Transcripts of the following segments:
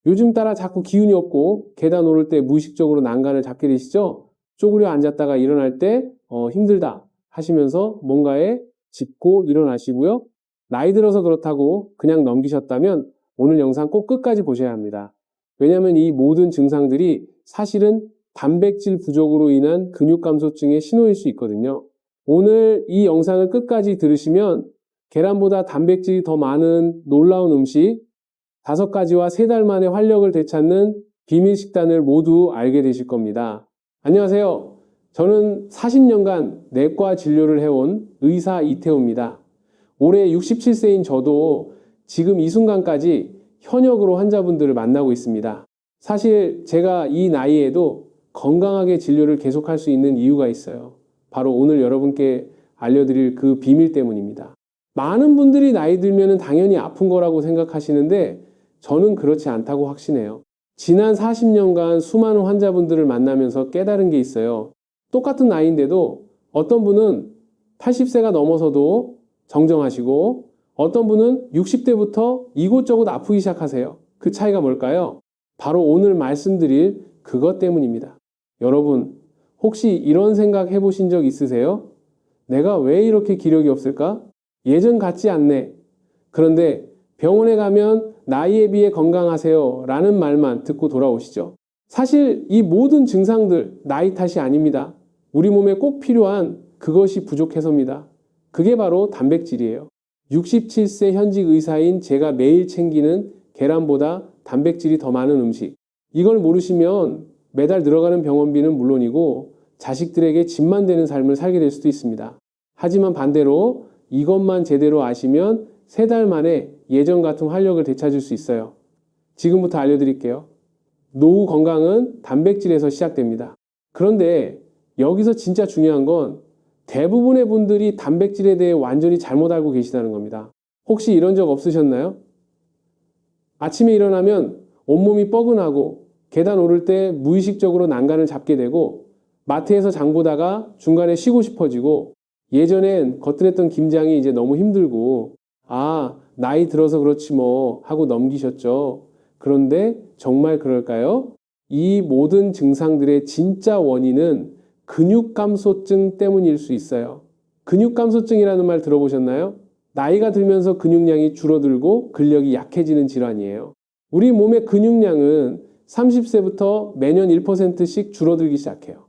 요즘 따라 자꾸 기운이 없고 계단 오를 때 무의식적으로 난간을 잡게 되시죠? 쪼그려 앉았다가 일어날 때 힘들다 하시면서 뭔가에 짚고 일어나시고요. 나이 들어서 그렇다고 그냥 넘기셨다면 오늘 영상 꼭 끝까지 보셔야 합니다. 왜냐하면 이 모든 증상들이 사실은 단백질 부족으로 인한 근육 감소증의 신호일 수 있거든요. 오늘 이 영상을 끝까지 들으시면 계란보다 단백질이 더 많은 놀라운 음식 5가지와 3달 만에 활력을 되찾는 비밀 식단을 모두 알게 되실 겁니다. 안녕하세요. 저는 40년간 내과 진료를 해온 의사 이태호입니다. 올해 67세인 저도 지금 이 순간까지 현역으로 환자분들을 만나고 있습니다. 사실 제가 이 나이에도 건강하게 진료를 계속할 수 있는 이유가 있어요. 바로 오늘 여러분께 알려드릴 그 비밀 때문입니다. 많은 분들이 나이 들면 당연히 아픈 거라고 생각하시는데 저는 그렇지 않다고 확신해요. 지난 40년간 수많은 환자분들을 만나면서 깨달은 게 있어요. 똑같은 나이인데도 어떤 분은 80세가 넘어서도 정정하시고 어떤 분은 60대부터 이곳저곳 아프기 시작하세요. 그 차이가 뭘까요? 바로 오늘 말씀드릴 그것 때문입니다. 여러분, 혹시 이런 생각 해보신 적 있으세요? 내가 왜 이렇게 기력이 없을까? 예전 같지 않네. 그런데 병원에 가면 나이에 비해 건강하세요 라는 말만 듣고 돌아오시죠. 사실 이 모든 증상들 나이 탓이 아닙니다. 우리 몸에 꼭 필요한 그것이 부족해서입니다. 그게 바로 단백질이에요. 67세 현직 의사인 제가 매일 챙기는 계란보다 단백질이 더 많은 음식. 이걸 모르시면 매달 들어가는 병원비는 물론이고 자식들에게 짐만 되는 삶을 살게 될 수도 있습니다. 하지만 반대로 이것만 제대로 아시면 3달 만에 예전 같은 활력을 되찾을 수 있어요. 지금부터 알려드릴게요. 노후 건강은 단백질에서 시작됩니다. 그런데 여기서 진짜 중요한 건 대부분의 분들이 단백질에 대해 완전히 잘못 알고 계시다는 겁니다. 혹시 이런 적 없으셨나요? 아침에 일어나면 온몸이 뻐근하고 계단 오를 때 무의식적으로 난간을 잡게 되고 마트에서 장 보다가 중간에 쉬고 싶어지고 예전엔 거뜬했던 김장이 이제 너무 힘들고 나이 들어서 그렇지 뭐 하고 넘기셨죠. 그런데 정말 그럴까요? 이 모든 증상들의 진짜 원인은 근육 감소증 때문일 수 있어요. 근육 감소증이라는 말 들어보셨나요? 나이가 들면서 근육량이 줄어들고 근력이 약해지는 질환이에요. 우리 몸의 근육량은 30세부터 매년 1%씩 줄어들기 시작해요.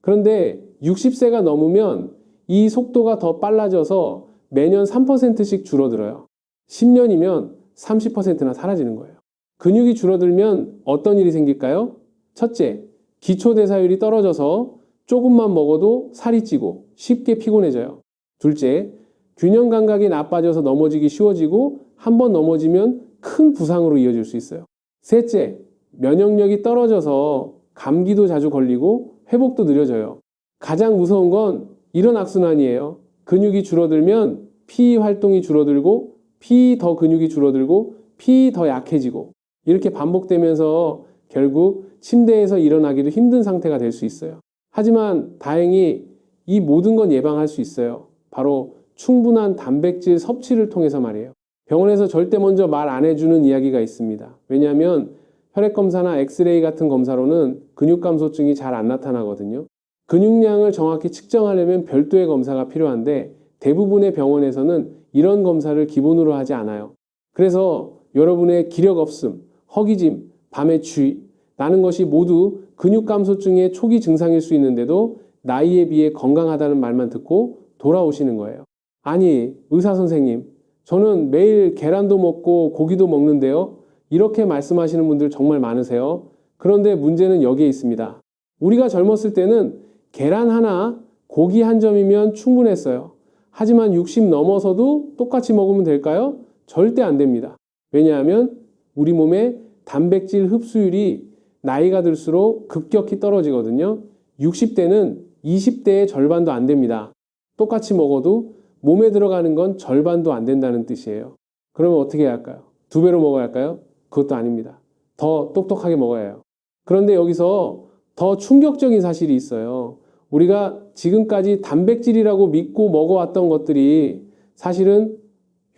그런데 60세가 넘으면 이 속도가 더 빨라져서 매년 3%씩 줄어들어요. 10년이면 30%나 사라지는 거예요. 근육이 줄어들면 어떤 일이 생길까요? 첫째, 기초대사율이 떨어져서 조금만 먹어도 살이 찌고 쉽게 피곤해져요. 둘째, 균형 감각이 나빠져서 넘어지기 쉬워지고 한번 넘어지면 큰 부상으로 이어질 수 있어요. 셋째, 면역력이 떨어져서 감기도 자주 걸리고 회복도 느려져요. 가장 무서운 건 이런 악순환이에요. 근육이 줄어들면 피 활동이 줄어들고 피 더 근육이 줄어들고 피 더 약해지고 이렇게 반복되면서 결국 침대에서 일어나기도 힘든 상태가 될 수 있어요. 하지만 다행히 이 모든 건 예방할 수 있어요. 바로 충분한 단백질 섭취를 통해서 말이에요. 병원에서 절대 먼저 말 안 해주는 이야기가 있습니다. 왜냐하면 혈액검사나 엑스레이 같은 검사로는 근육 감소증이 잘 안 나타나거든요. 근육량을 정확히 측정하려면 별도의 검사가 필요한데 대부분의 병원에서는 이런 검사를 기본으로 하지 않아요. 그래서 여러분의 기력 없음, 허기짐, 밤에 취, 나는 것이 모두 근육 감소증의 초기 증상일 수 있는데도 나이에 비해 건강하다는 말만 듣고 돌아오시는 거예요. 아니, 의사 선생님, 저는 매일 계란도 먹고 고기도 먹는데요. 이렇게 말씀하시는 분들 정말 많으세요. 그런데 문제는 여기에 있습니다. 우리가 젊었을 때는 계란 하나, 고기 한 점이면 충분했어요. 하지만 60 넘어서도 똑같이 먹으면 될까요? 절대 안 됩니다. 왜냐하면 우리 몸의 단백질 흡수율이 나이가 들수록 급격히 떨어지거든요. 60대는 20대의 절반도 안 됩니다. 똑같이 먹어도 몸에 들어가는 건 절반도 안 된다는 뜻이에요. 그러면 어떻게 해야 할까요? 2배로 먹어야 할까요? 그것도 아닙니다. 더 똑똑하게 먹어야 해요. 그런데 여기서 더 충격적인 사실이 있어요. 우리가 지금까지 단백질이라고 믿고 먹어왔던 것들이 사실은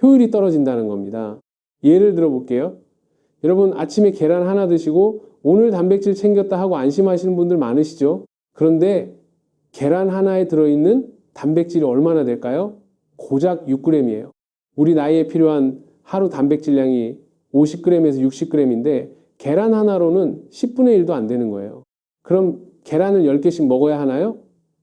효율이 떨어진다는 겁니다. 예를 들어 볼게요. 여러분 아침에 계란 하나 드시고 오늘 단백질 챙겼다 하고 안심하시는 분들 많으시죠? 그런데 계란 하나에 들어있는 단백질이 얼마나 될까요? 고작 6g이에요. 우리 나이에 필요한 하루 단백질량이 50g에서 60g인데 계란 하나로는 10분의 1도 안 되는 거예요. 그럼 계란을 10개씩 먹어야 하나요?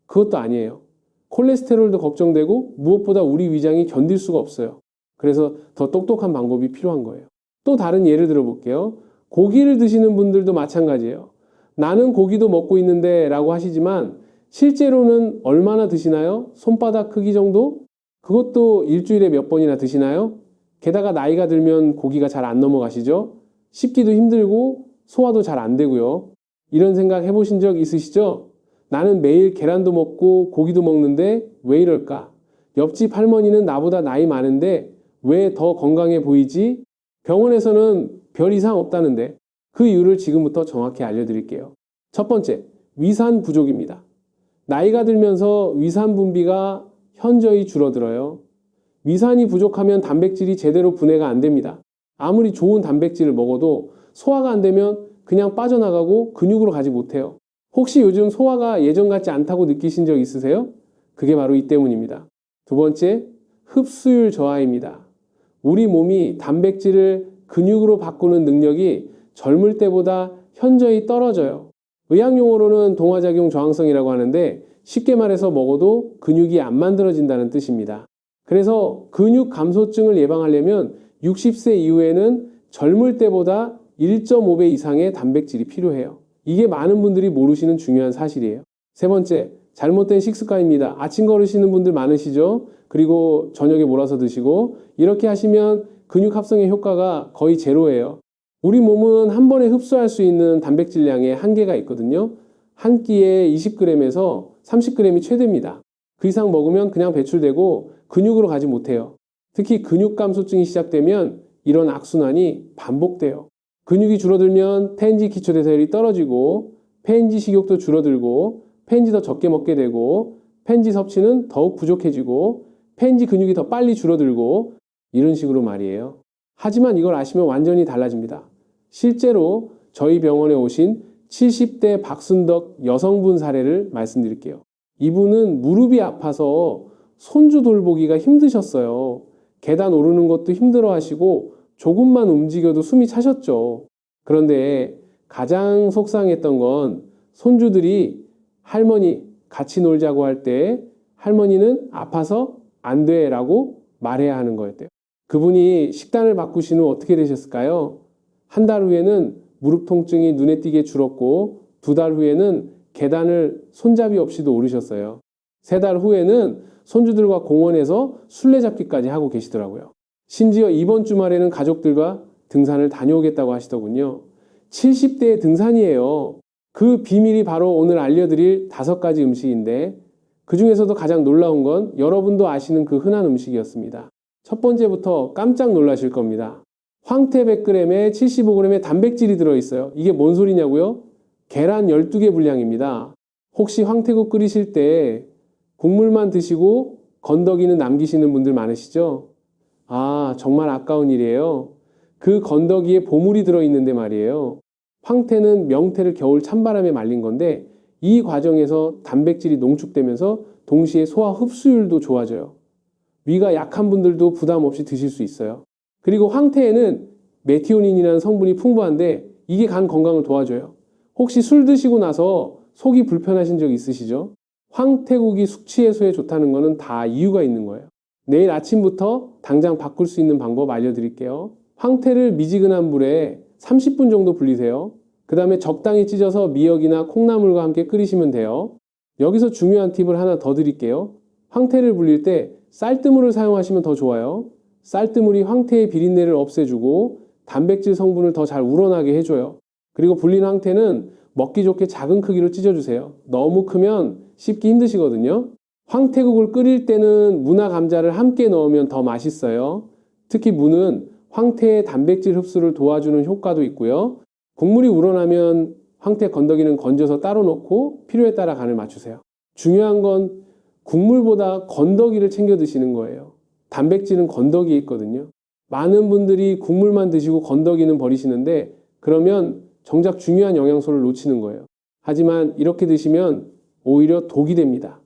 그것도 아니에요. 콜레스테롤도 걱정되고 무엇보다 우리 위장이 견딜 수가 없어요. 그래서 더 똑똑한 방법이 필요한 거예요. 또 다른 예를 들어 볼게요. 고기를 드시는 분들도 마찬가지예요. 나는 고기도 먹고 있는데 라고 하시지만 실제로는 얼마나 드시나요? 손바닥 크기 정도? 그것도 일주일에 몇 번이나 드시나요? 게다가 나이가 들면 고기가 잘 안 넘어가시죠? 씹기도 힘들고 소화도 잘 안 되고요. 이런 생각 해보신 적 있으시죠? 나는 매일 계란도 먹고 고기도 먹는데 왜 이럴까? 옆집 할머니는 나보다 나이 많은데 왜 더 건강해 보이지? 병원에서는 별 이상 없다는데 그 이유를 지금부터 정확히 알려드릴게요. 첫 번째, 위산 부족입니다. 나이가 들면서 위산 분비가 현저히 줄어들어요. 위산이 부족하면 단백질이 제대로 분해가 안 됩니다. 아무리 좋은 단백질을 먹어도 소화가 안 되면 그냥 빠져나가고 근육으로 가지 못해요. 혹시 요즘 소화가 예전 같지 않다고 느끼신 적 있으세요? 그게 바로 이 때문입니다. 두 번째, 흡수율 저하입니다. 우리 몸이 단백질을 근육으로 바꾸는 능력이 젊을 때보다 현저히 떨어져요. 의학용어로는 동화작용 저항성이라고 하는데 쉽게 말해서 먹어도 근육이 안 만들어진다는 뜻입니다. 그래서 근육 감소증을 예방하려면 60세 이후에는 젊을 때보다 1.5배 이상의 단백질이 필요해요. 이게 많은 분들이 모르시는 중요한 사실이에요. 세 번째, 잘못된 식습관입니다. 아침 걸으시는 분들 많으시죠? 그리고 저녁에 몰아서 드시고 이렇게 하시면 근육 합성의 효과가 거의 제로예요. 우리 몸은 한 번에 흡수할 수 있는 단백질량의 한계가 있거든요. 한 끼에 20g에서 30g이 최대입니다. 그 이상 먹으면 그냥 배출되고 근육으로 가지 못해요. 특히 근육 감소증이 시작되면 이런 악순환이 반복돼요. 근육이 줄어들면 폐인지 기초대사율이 떨어지고 폐인지 식욕도 줄어들고 폐인지 더 적게 먹게 되고 폐인지 섭취는 더욱 부족해지고 폐인지 근육이 더 빨리 줄어들고 이런 식으로 말이에요. 하지만 이걸 아시면 완전히 달라집니다. 실제로 저희 병원에 오신 70대 박순덕 여성분 사례를 말씀드릴게요. 이분은 무릎이 아파서 손주 돌보기가 힘드셨어요. 계단 오르는 것도 힘들어 하시고 조금만 움직여도 숨이 차셨죠. 그런데 가장 속상했던 건 손주들이 할머니 같이 놀자고 할 때 할머니는 아파서 안 돼 라고 말해야 하는 거였대요. 그분이 식단을 바꾸신 후 어떻게 되셨을까요? 한 달 후에는 무릎 통증이 눈에 띄게 줄었고 2달 후에는 계단을 손잡이 없이도 오르셨어요. 3달 후에는 손주들과 공원에서 술래잡기까지 하고 계시더라고요. 심지어 이번 주말에는 가족들과 등산을 다녀오겠다고 하시더군요. 70대의 등산이에요. 그 비밀이 바로 오늘 알려드릴 5가지 음식인데 그 중에서도 가장 놀라운 건 여러분도 아시는 그 흔한 음식이었습니다. 첫 번째부터 깜짝 놀라실 겁니다. 황태 100g에 75g의 단백질이 들어있어요. 이게 뭔 소리냐고요? 계란 12개 분량입니다. 혹시 황태국 끓이실 때 국물만 드시고 건더기는 남기시는 분들 많으시죠? 아, 정말 아까운 일이에요. 그 건더기에 보물이 들어있는데 말이에요. 황태는 명태를 겨울 찬바람에 말린 건데 이 과정에서 단백질이 농축되면서 동시에 소화 흡수율도 좋아져요. 위가 약한 분들도 부담 없이 드실 수 있어요. 그리고 황태에는 메티오닌이라는 성분이 풍부한데 이게 간 건강을 도와줘요. 혹시 술 드시고 나서 속이 불편하신 적 있으시죠? 황태국이 숙취 해소에 좋다는 거는 다 이유가 있는 거예요. 내일 아침부터 당장 바꿀 수 있는 방법 알려드릴게요. 황태를 미지근한 물에 30분 정도 불리세요. 그 다음에 적당히 찢어서 미역이나 콩나물과 함께 끓이시면 돼요. 여기서 중요한 팁을 하나 더 드릴게요. 황태를 불릴 때 쌀뜨물을 사용하시면 더 좋아요. 쌀뜨물이 황태의 비린내를 없애주고 단백질 성분을 더 잘 우러나게 해줘요. 그리고 불린 황태는 먹기 좋게 작은 크기로 찢어주세요. 너무 크면 씹기 힘드시거든요. 황태국을 끓일 때는 무나 감자를 함께 넣으면 더 맛있어요. 특히 무는 황태의 단백질 흡수를 도와주는 효과도 있고요. 국물이 우러나면 황태 건더기는 건져서 따로 넣고 필요에 따라 간을 맞추세요. 중요한 건 국물보다 건더기를 챙겨 드시는 거예요. 단백질은 건더기에 있거든요. 많은 분들이 국물만 드시고 건더기는 버리시는데 그러면 정작 중요한 영양소를 놓치는 거예요. 하지만 이렇게 드시면 오히려 독이 됩니다.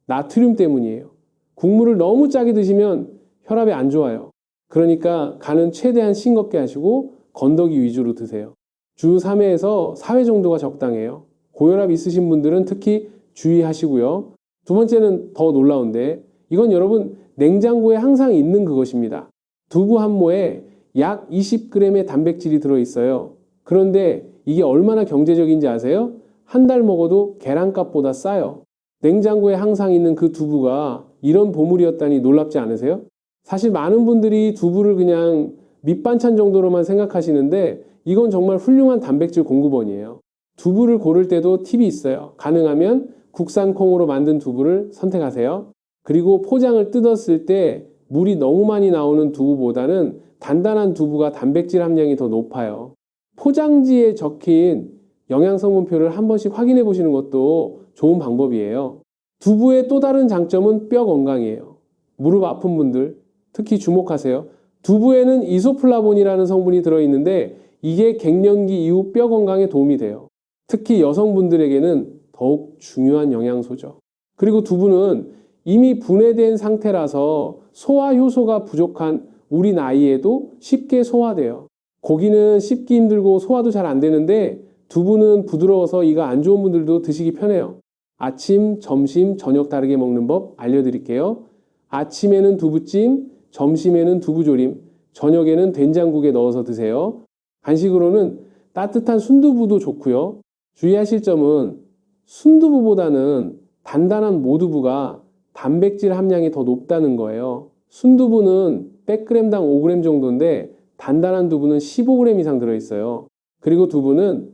나트륨 때문이에요. 국물을 너무 짜게 드시면 혈압이 안 좋아요. 그러니까 간은 최대한 싱겁게 하시고 건더기 위주로 드세요. 주 3회에서 4회 정도가 적당해요. 고혈압 있으신 분들은 특히 주의하시고요. 두 번째는 더 놀라운데 이건 여러분 냉장고에 항상 있는 그것입니다. 두부 한 모에 약 20g의 단백질이 들어있어요. 그런데 이게 얼마나 경제적인지 아세요? 한 달 먹어도 계란값보다 싸요. 냉장고에 항상 있는 그 두부가 이런 보물이었다니 놀랍지 않으세요? 사실 많은 분들이 두부를 그냥 밑반찬 정도로만 생각하시는데 이건 정말 훌륭한 단백질 공급원이에요. 두부를 고를 때도 팁이 있어요. 가능하면 국산 콩으로 만든 두부를 선택하세요. 그리고 포장을 뜯었을 때 물이 너무 많이 나오는 두부보다는 단단한 두부가 단백질 함량이 더 높아요. 포장지에 적힌 영양성분표를 한 번씩 확인해 보시는 것도 좋은 방법이에요. 두부의 또 다른 장점은 뼈 건강이에요. 무릎 아픈 분들 특히 주목하세요. 두부에는 이소플라본이라는 성분이 들어있는데 이게 갱년기 이후 뼈 건강에 도움이 돼요. 특히 여성분들에게는 더욱 중요한 영양소죠. 그리고 두부는 이미 분해된 상태라서 소화 효소가 부족한 우리 나이에도 쉽게 소화돼요. 고기는 씹기 힘들고 소화도 잘 안 되는데 두부는 부드러워서 이가 안 좋은 분들도 드시기 편해요. 아침, 점심, 저녁 다르게 먹는 법 알려드릴게요. 아침에는 두부찜, 점심에는 두부조림, 저녁에는 된장국에 넣어서 드세요. 간식으로는 따뜻한 순두부도 좋고요. 주의하실 점은 순두부보다는 단단한 모두부가 단백질 함량이 더 높다는 거예요. 순두부는 100g당 5g 정도인데 단단한 두부는 15g 이상 들어있어요. 그리고 두부는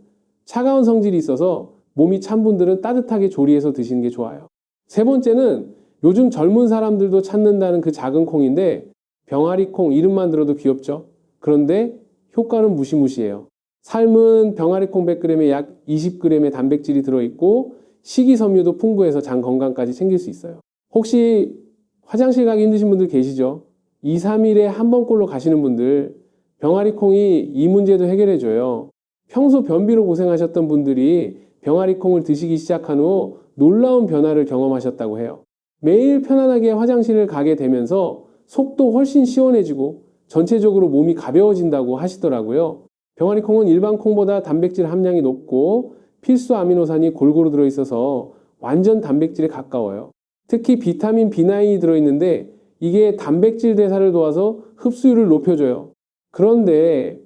차가운 성질이 있어서 몸이 찬 분들은 따뜻하게 조리해서 드시는 게 좋아요. 세 번째는 요즘 젊은 사람들도 찾는다는 그 작은 콩인데 병아리콩 이름만 들어도 귀엽죠? 그런데 효과는 무시무시해요. 삶은 병아리콩 100g에 약 20g의 단백질이 들어있고 식이섬유도 풍부해서 장 건강까지 챙길 수 있어요. 혹시 화장실 가기 힘드신 분들 계시죠? 2, 3일에 한 번꼴로 가시는 분들 병아리콩이 이 문제도 해결해줘요. 평소 변비로 고생하셨던 분들이 병아리콩을 드시기 시작한 후 놀라운 변화를 경험하셨다고 해요. 매일 편안하게 화장실을 가게 되면서 속도 훨씬 시원해지고 전체적으로 몸이 가벼워진다고 하시더라고요. 병아리콩은 일반 콩보다 단백질 함량이 높고 필수 아미노산이 골고루 들어있어서 완전 단백질에 가까워요. 특히 비타민 B9이 들어있는데 이게 단백질 대사를 도와서 흡수율을 높여줘요. 그런데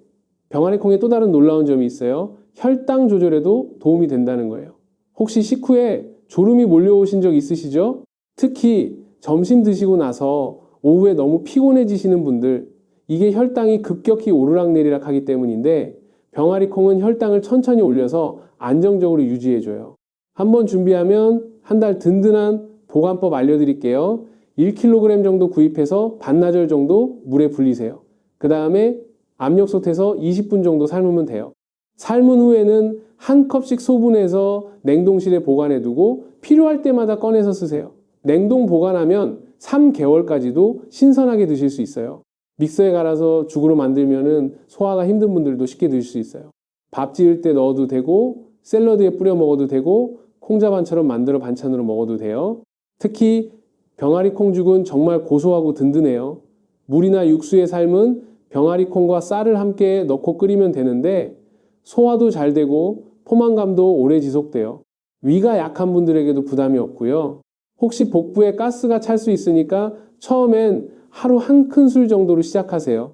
병아리콩에 또 다른 놀라운 점이 있어요. 혈당 조절에도 도움이 된다는 거예요. 혹시 식후에 졸음이 몰려오신 적 있으시죠? 특히 점심 드시고 나서 오후에 너무 피곤해지시는 분들 이게 혈당이 급격히 오르락내리락 하기 때문인데 병아리콩은 혈당을 천천히 올려서 안정적으로 유지해줘요. 한번 준비하면 한 달 든든한 보관법 알려드릴게요. 1kg 정도 구입해서 반나절 정도 물에 불리세요. 그 다음에 압력솥에서 20분 정도 삶으면 돼요. 삶은 후에는 한 컵씩 소분해서 냉동실에 보관해두고 필요할 때마다 꺼내서 쓰세요. 냉동 보관하면 3개월까지도 신선하게 드실 수 있어요. 믹서에 갈아서 죽으로 만들면 소화가 힘든 분들도 쉽게 드실 수 있어요. 밥 지을 때 넣어도 되고 샐러드에 뿌려 먹어도 되고 콩자반처럼 만들어 반찬으로 먹어도 돼요. 특히 병아리 콩죽은 정말 고소하고 든든해요. 물이나 육수에 삶은 병아리 콩과 쌀을 함께 넣고 끓이면 되는데 소화도 잘 되고 포만감도 오래 지속돼요. 위가 약한 분들에게도 부담이 없고요. 혹시 복부에 가스가 찰 수 있으니까 처음엔 하루 한 큰술 정도로 시작하세요.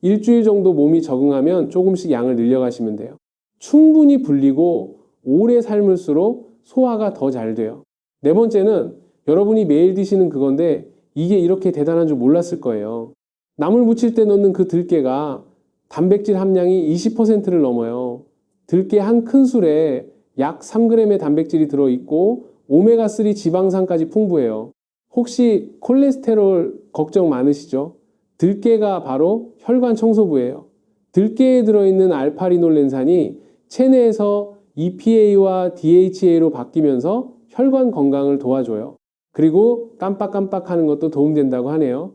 일주일 정도 몸이 적응하면 조금씩 양을 늘려가시면 돼요. 충분히 불리고 오래 삶을수록 소화가 더 잘 돼요. 네 번째는 여러분이 매일 드시는 그건데 이게 이렇게 대단한 줄 몰랐을 거예요. 나물 무칠 때 넣는 그 들깨가 단백질 함량이 20%를 넘어요. 들깨 한 큰술에 약 3g의 단백질이 들어있고 오메가3 지방산까지 풍부해요. 혹시 콜레스테롤 걱정 많으시죠? 들깨가 바로 혈관 청소부예요. 들깨에 들어있는 알파리놀렌산이 체내에서 EPA와 DHA로 바뀌면서 혈관 건강을 도와줘요. 그리고 깜빡깜빡하는 것도 도움된다고 하네요.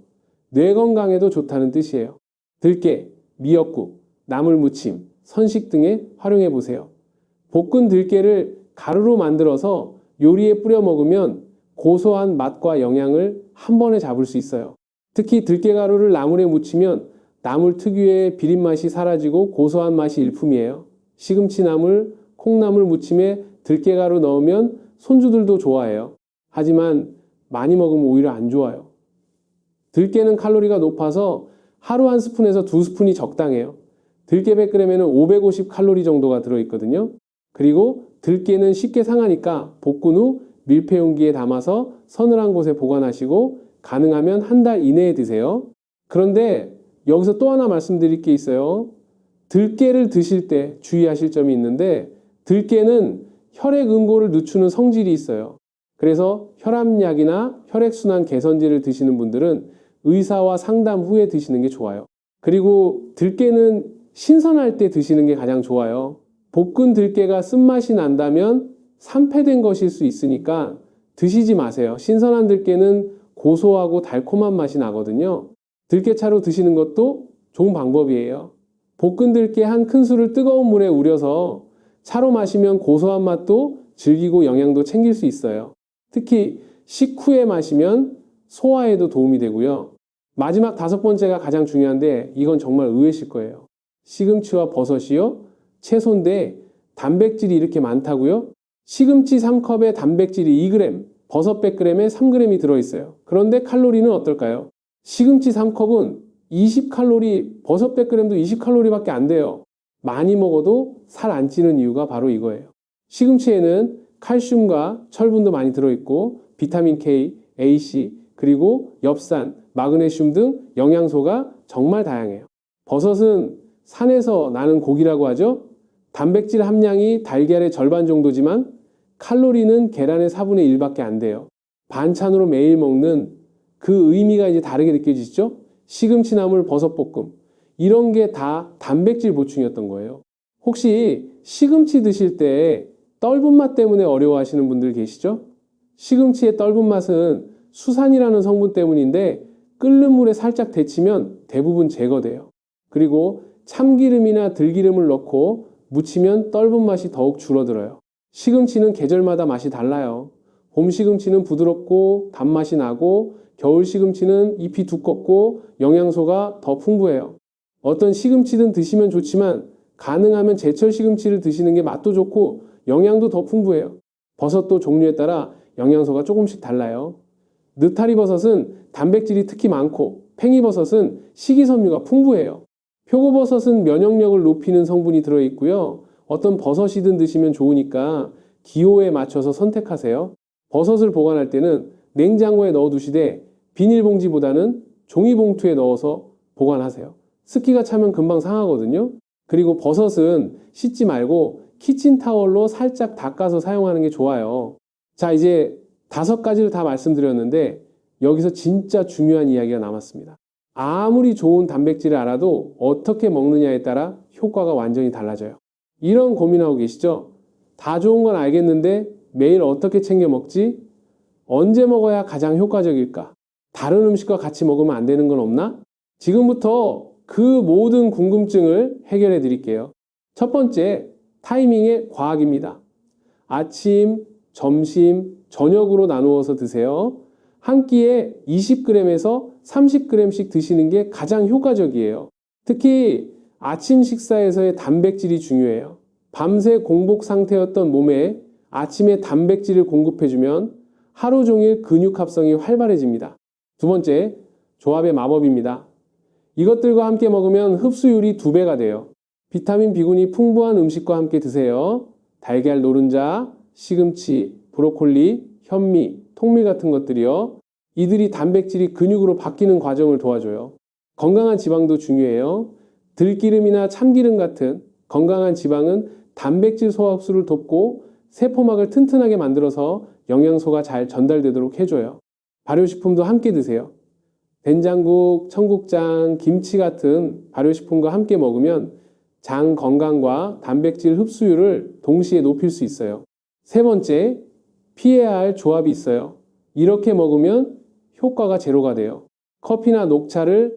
뇌 건강에도 좋다는 뜻이에요. 들깨, 미역국, 나물무침, 선식 등에 활용해 보세요. 볶은 들깨를 가루로 만들어서 요리에 뿌려 먹으면 고소한 맛과 영양을 한 번에 잡을 수 있어요. 특히 들깨가루를 나물에 묻히면 나물 특유의 비린맛이 사라지고 고소한 맛이 일품이에요. 시금치 나물, 콩나물 무침에 들깨가루 넣으면 손주들도 좋아해요. 하지만 많이 먹으면 오히려 안 좋아요. 들깨는 칼로리가 높아서 하루 한 스푼에서 두 스푼이 적당해요. 들깨 100g에는 550 칼로리 정도가 들어있거든요. 그리고 들깨는 쉽게 상하니까 볶은 후 밀폐 용기에 담아서 서늘한 곳에 보관하시고 가능하면 한 달 이내에 드세요. 그런데 여기서 또 하나 말씀드릴 게 있어요. 들깨를 드실 때 주의하실 점이 있는데 들깨는 혈액 응고를 늦추는 성질이 있어요. 그래서 혈압약이나 혈액순환 개선제를 드시는 분들은 의사와 상담 후에 드시는 게 좋아요. 그리고 들깨는 신선할 때 드시는 게 가장 좋아요. 볶은 들깨가 쓴맛이 난다면 산패된 것일 수 있으니까 드시지 마세요. 신선한 들깨는 고소하고 달콤한 맛이 나거든요. 들깨차로 드시는 것도 좋은 방법이에요. 볶은 들깨 한 큰술을 뜨거운 물에 우려서 차로 마시면 고소한 맛도 즐기고 영양도 챙길 수 있어요. 특히 식후에 마시면 소화에도 도움이 되고요. 마지막 5번째가 가장 중요한데 이건 정말 의외실 거예요. 시금치와 버섯이요. 채소인데 단백질이 이렇게 많다고요? 시금치 3컵에 단백질이 2g, 버섯 100g에 3g이 들어있어요. 그런데 칼로리는 어떨까요? 시금치 3컵은 20칼로리, 버섯 100g도 20칼로리밖에 안 돼요. 많이 먹어도 살 안 찌는 이유가 바로 이거예요. 시금치에는 칼슘과 철분도 많이 들어있고 비타민 K, A, C, 그리고 엽산, 마그네슘 등 영양소가 정말 다양해요. 버섯은 산에서 나는 고기라고 하죠. 단백질 함량이 달걀의 절반 정도지만 칼로리는 계란의 4분의 1밖에 안 돼요. 반찬으로 매일 먹는 그 의미가 이제 다르게 느껴지죠? 시금치나물 버섯볶음 이런 게 다 단백질 보충이었던 거예요. 혹시 시금치 드실 때 떫은 맛 때문에 어려워하시는 분들 계시죠? 시금치의 떫은 맛은 수산이라는 성분 때문인데 끓는 물에 살짝 데치면 대부분 제거돼요. 그리고 참기름이나 들기름을 넣고 무치면 떫은 맛이 더욱 줄어들어요. 시금치는 계절마다 맛이 달라요. 봄 시금치는 부드럽고 단맛이 나고 겨울 시금치는 잎이 두껍고 영양소가 더 풍부해요. 어떤 시금치든 드시면 좋지만 가능하면 제철 시금치를 드시는 게 맛도 좋고 영양도 더 풍부해요. 버섯도 종류에 따라 영양소가 조금씩 달라요. 느타리 버섯은 단백질이 특히 많고 팽이버섯은 식이섬유가 풍부해요. 표고버섯은 면역력을 높이는 성분이 들어있고요. 어떤 버섯이든 드시면 좋으니까 기호에 맞춰서 선택하세요. 버섯을 보관할 때는 냉장고에 넣어두시되 비닐봉지보다는 종이봉투에 넣어서 보관하세요. 습기가 차면 금방 상하거든요. 그리고 버섯은 씻지 말고 키친타월로 살짝 닦아서 사용하는 게 좋아요. 자, 이제 5가지를 다 말씀드렸는데 여기서 진짜 중요한 이야기가 남았습니다. 아무리 좋은 단백질을 알아도 어떻게 먹느냐에 따라 효과가 완전히 달라져요. 이런 고민하고 계시죠? 다 좋은 건 알겠는데 매일 어떻게 챙겨 먹지? 언제 먹어야 가장 효과적일까? 다른 음식과 같이 먹으면 안 되는 건 없나? 지금부터 그 모든 궁금증을 해결해 드릴게요. 첫 번째, 타이밍의 과학입니다. 아침, 점심, 저녁으로 나누어서 드세요. 한 끼에 20g에서 30g씩 드시는 게 가장 효과적이에요. 특히 아침 식사에서의 단백질이 중요해요. 밤새 공복 상태였던 몸에 아침에 단백질을 공급해주면 하루 종일 근육 합성이 활발해집니다. 두 번째, 조합의 마법입니다. 이것들과 함께 먹으면 흡수율이 2배가 돼요. 비타민 B군이 풍부한 음식과 함께 드세요. 달걀 노른자, 시금치, 브로콜리, 현미, 통밀 같은 것들이요. 이들이 단백질이 근육으로 바뀌는 과정을 도와줘요. 건강한 지방도 중요해요. 들기름이나 참기름 같은 건강한 지방은 단백질 소화 흡수를 돕고 세포막을 튼튼하게 만들어서 영양소가 잘 전달되도록 해줘요. 발효식품도 함께 드세요. 된장국, 청국장, 김치 같은 발효식품과 함께 먹으면 장 건강과 단백질 흡수율을 동시에 높일 수 있어요. 세 번째, 피해야 할 조합이 있어요. 이렇게 먹으면 효과가 제로가 돼요. 커피나 녹차를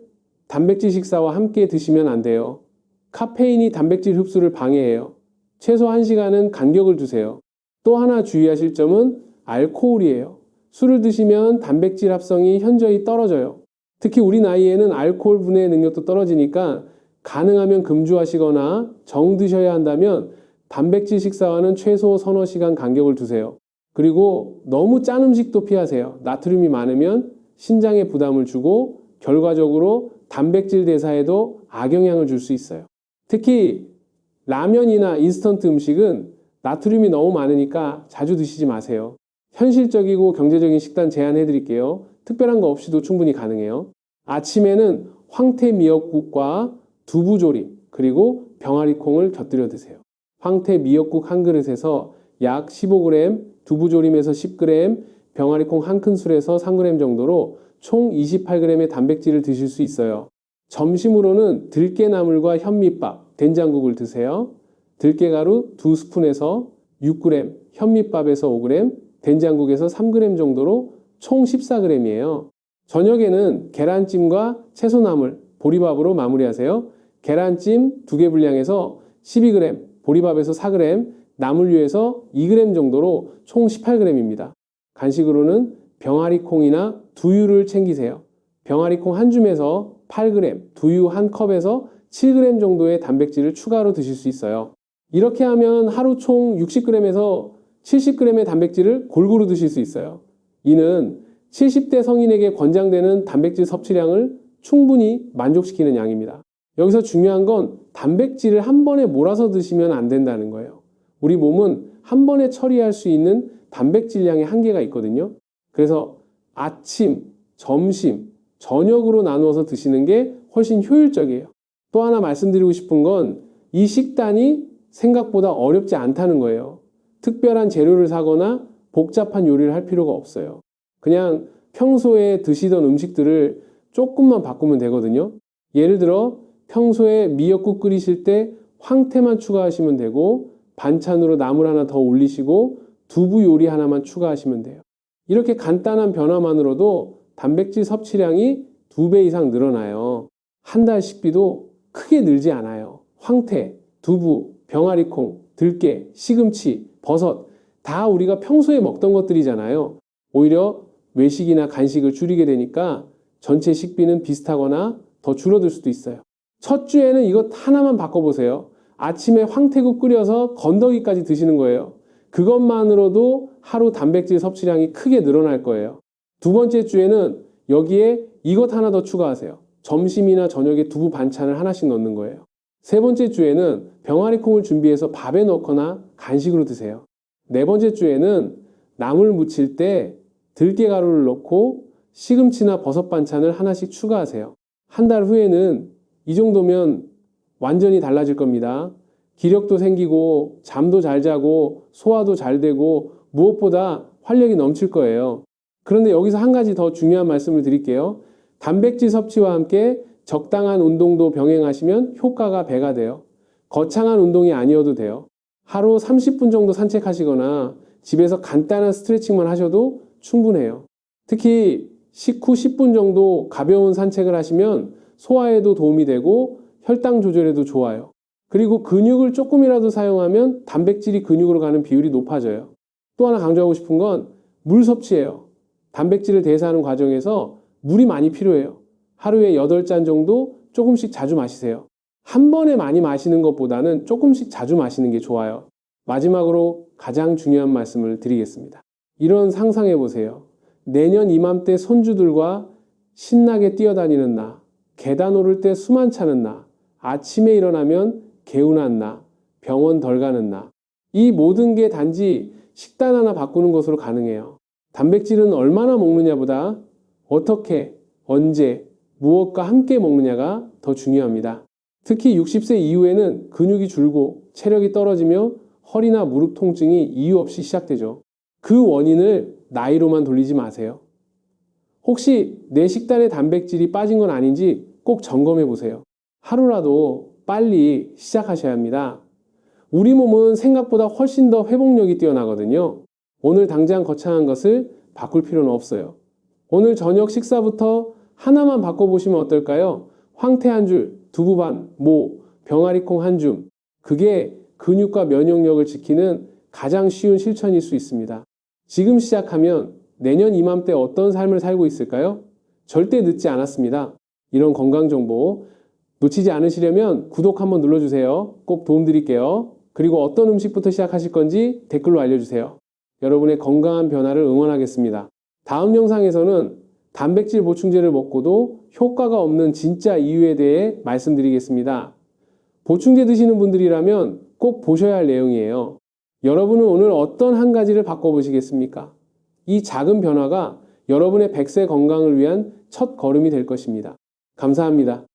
단백질 식사와 함께 드시면 안 돼요. 카페인이 단백질 흡수를 방해해요. 최소 1시간은 간격을 두세요. 또 하나 주의하실 점은 알코올이에요. 술을 드시면 단백질 합성이 현저히 떨어져요. 특히 우리 나이에는 알코올 분해 능력도 떨어지니까 가능하면 금주하시거나 정 드셔야 한다면 단백질 식사와는 최소 서너 시간 간격을 두세요. 그리고 너무 짠 음식도 피하세요. 나트륨이 많으면 신장에 부담을 주고 결과적으로 단백질 대사에도 악영향을 줄 수 있어요. 특히 라면이나 인스턴트 음식은 나트륨이 너무 많으니까 자주 드시지 마세요. 현실적이고 경제적인 식단 제안해 드릴게요. 특별한 거 없이도 충분히 가능해요. 아침에는 황태 미역국과 두부조림 그리고 병아리콩을 곁들여 드세요. 황태 미역국 한 그릇에서 약 15g, 두부조림에서 10g, 병아리콩 한 큰술에서 3g 정도로 총 28g의 단백질을 드실 수 있어요. 점심으로는 들깨나물과 현미밥, 된장국을 드세요. 들깨가루 2스푼에서 6g, 현미밥에서 5g, 된장국에서 3g 정도로 총 14g이에요. 저녁에는 계란찜과 채소나물, 보리밥으로 마무리하세요. 계란찜 2개 분량에서 12g, 보리밥에서 4g, 나물류에서 2g 정도로 총 18g입니다. 간식으로는 병아리콩이나 두유를 챙기세요. 병아리콩 한 줌에서 8g, 두유 한 컵에서 7g 정도의 단백질을 추가로 드실 수 있어요. 이렇게 하면 하루 총 60g에서 70g의 단백질을 골고루 드실 수 있어요. 이는 70대 성인에게 권장되는 단백질 섭취량을 충분히 만족시키는 양입니다. 여기서 중요한 건 단백질을 한 번에 몰아서 드시면 안 된다는 거예요. 우리 몸은 한 번에 처리할 수 있는 단백질량의 한계가 있거든요. 그래서 아침, 점심, 저녁으로 나누어서 드시는 게 훨씬 효율적이에요. 또 하나 말씀드리고 싶은 건 이 식단이 생각보다 어렵지 않다는 거예요. 특별한 재료를 사거나 복잡한 요리를 할 필요가 없어요. 그냥 평소에 드시던 음식들을 조금만 바꾸면 되거든요. 예를 들어 평소에 미역국 끓이실 때 황태만 추가하시면 되고 반찬으로 나물 하나 더 올리시고 두부 요리 하나만 추가하시면 돼요. 이렇게 간단한 변화만으로도 단백질 섭취량이 2배 이상 늘어나요. 한 달 식비도 크게 늘지 않아요. 황태, 두부, 병아리콩, 들깨, 시금치, 버섯 다 우리가 평소에 먹던 것들이잖아요. 오히려 외식이나 간식을 줄이게 되니까 전체 식비는 비슷하거나 더 줄어들 수도 있어요. 첫 주에는 이것 하나만 바꿔보세요. 아침에 황태국 끓여서 건더기까지 드시는 거예요. 그것만으로도 하루 단백질 섭취량이 크게 늘어날 거예요. 두 번째 주에는 여기에 이것 하나 더 추가하세요. 점심이나 저녁에 두부 반찬을 하나씩 넣는 거예요. 세 번째 주에는 병아리콩을 준비해서 밥에 넣거나 간식으로 드세요. 네 번째 주에는 나물 무칠 때 들깨가루를 넣고 시금치나 버섯 반찬을 하나씩 추가하세요. 한 달 후에는 이 정도면 완전히 달라질 겁니다. 기력도 생기고 잠도 잘 자고 소화도 잘 되고 무엇보다 활력이 넘칠 거예요. 그런데 여기서 한 가지 더 중요한 말씀을 드릴게요. 단백질 섭취와 함께 적당한 운동도 병행하시면 효과가 배가 돼요. 거창한 운동이 아니어도 돼요. 하루 30분 정도 산책하시거나 집에서 간단한 스트레칭만 하셔도 충분해요. 특히 식후 10분 정도 가벼운 산책을 하시면 소화에도 도움이 되고 혈당 조절에도 좋아요. 그리고 근육을 조금이라도 사용하면 단백질이 근육으로 가는 비율이 높아져요. 또 하나 강조하고 싶은 건 물 섭취예요. 단백질을 대사하는 과정에서 물이 많이 필요해요. 하루에 8잔 정도 조금씩 자주 마시세요. 한 번에 많이 마시는 것보다는 조금씩 자주 마시는 게 좋아요. 마지막으로 가장 중요한 말씀을 드리겠습니다. 이런 상상해 보세요. 내년 이맘때 손주들과 신나게 뛰어다니는 나, 계단 오를 때 숨 안 차는 나, 아침에 일어나면 개운한 나, 병원 덜 가는 나. 이 모든 게 단지 식단 하나 바꾸는 것으로 가능해요. 단백질은 얼마나 먹느냐보다 어떻게, 언제, 무엇과 함께 먹느냐가 더 중요합니다. 특히 60세 이후에는 근육이 줄고 체력이 떨어지며 허리나 무릎 통증이 이유 없이 시작되죠. 그 원인을 나이로만 돌리지 마세요. 혹시 내 식단에 단백질이 빠진 건 아닌지 꼭 점검해 보세요. 하루라도 빨리 시작하셔야 합니다. 우리 몸은 생각보다 훨씬 더 회복력이 뛰어나거든요. 오늘 당장 거창한 것을 바꿀 필요는 없어요. 오늘 저녁 식사부터 하나만 바꿔보시면 어떨까요? 황태 한 줄, 두부 반, 모, 병아리콩 한 줌. 그게 근육과 면역력을 지키는 가장 쉬운 실천일 수 있습니다. 지금 시작하면 내년 이맘때 어떤 삶을 살고 있을까요? 절대 늦지 않았습니다. 이런 건강 정보 놓치지 않으시려면 구독 한번 눌러주세요. 꼭 도움드릴게요. 그리고 어떤 음식부터 시작하실 건지 댓글로 알려주세요. 여러분의 건강한 변화를 응원하겠습니다. 다음 영상에서는 단백질 보충제를 먹고도 효과가 없는 진짜 이유에 대해 말씀드리겠습니다. 보충제 드시는 분들이라면 꼭 보셔야 할 내용이에요. 여러분은 오늘 어떤 한 가지를 바꿔보시겠습니까? 이 작은 변화가 여러분의 100세 건강을 위한 첫 걸음이 될 것입니다. 감사합니다.